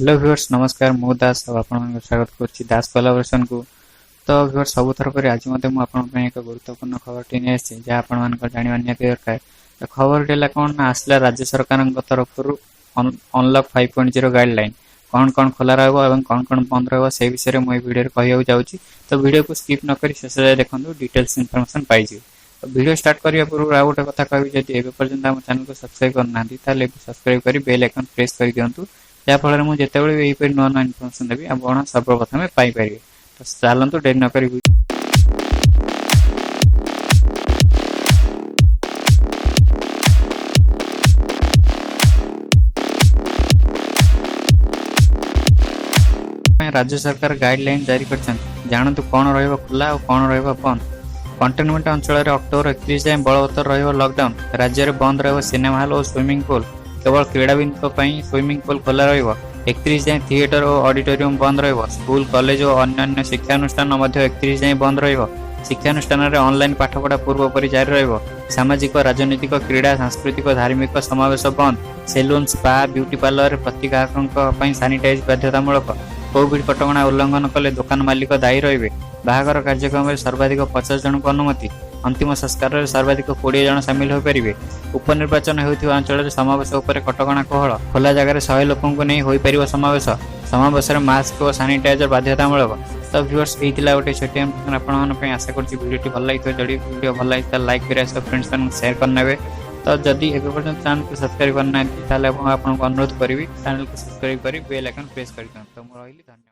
Hello viewers नमस्कार मु दास और आपन स्वागत करछि दास कोलाबोरेशन को। तो व्यूअर्स सब थर पर आज मते मु आपन पे एक गुरुत्वपूर्ण खबर टी नै आछि जे आपन मान को जानिबा नियत दरकार। तो खबर डेला कोन आसला राज्य सरकार तरफ अनलॉक 5.0 गाइडलाइन कौन खोला रहबो एवं कौन बंद रहबो से विषय रे मु वीडियो रे कहियो जाउछि। तो वीडियो को स्किप न करी शेष जाय देखंतु डिटेल्स इंफॉर्मेशन पाइ जे। तो वीडियो स्टार्ट करिया पूर्व आ गोटे कथा कहबी जदि एबे पर्यंत हम चैनल को सब्सक्राइब करना ताले सब्सक्राइब करी बेल आइकन प्रेस कर दियंतु याफल मुझे यही नुआ नुआ इनफर्मेशन देवी आप सर्वप्रथम पाइपर। तो चलतु डेरी न कर राज्य सरकार गाइडलाइन जारी कर जानतु कौन रोला और कौन बंद। कंटेनमेंट अंचल अक्टोबर 31 जाए बलवत्तर लॉकडाउन। राज्य में बंद रहा सिनेमा हॉल और स्विमिंग पूल। केवल क्रीड़ाविद स्विमिंग पूल खोला 31 जाए थिएटर और ऑडिटोरियम बंद रहा। स्कूल कॉलेज और अन्य शिक्षानुष्ठान 31 जाए बंद रहा। शिक्षानुष्ठान ऑनलाइन पाठपढ़ा पूर्वपरि जारी रहा। सामाजिक राजनीतिक क्रीड़ा सांस्कृतिक धार्मिक समावेश बंद। सेलून स्पा ब्यूटी पार्लर प्रति ग्राहकों सानिटाइज बाध्यतामूलक। कोविड कटकणा उल्लंघन कले दुकान मालिक दायी रहे। बाहागर कार्यक्रम में सर्वाधिक 50 जन को अनुमति। अंतिम संस्कार में सर्वाधिक 20 जन सामिल होपारे। उपनिर्वाचन होता अंचल समावेश उपर कटकणा कोहल। खोला जगह 100 लोकों को नहीं हो पार समावेश। समावेश में मास्क और सानिटाइजर बाध्यतामूलक। तो व्यूअर्स यही गोटे छोटी आपको आशा कर वीडियो भल लगी जदि वीडियो भल लगी लाइक कर फ्रेंड्स शेयर करने। तो जदि एबे पर्यंत चैनल को सब्सक्राइब करना अनुरोध करी चैनल को सब्सक्राइब कर बेल आइकन प्रेस कर। तो रही धन्यवाद।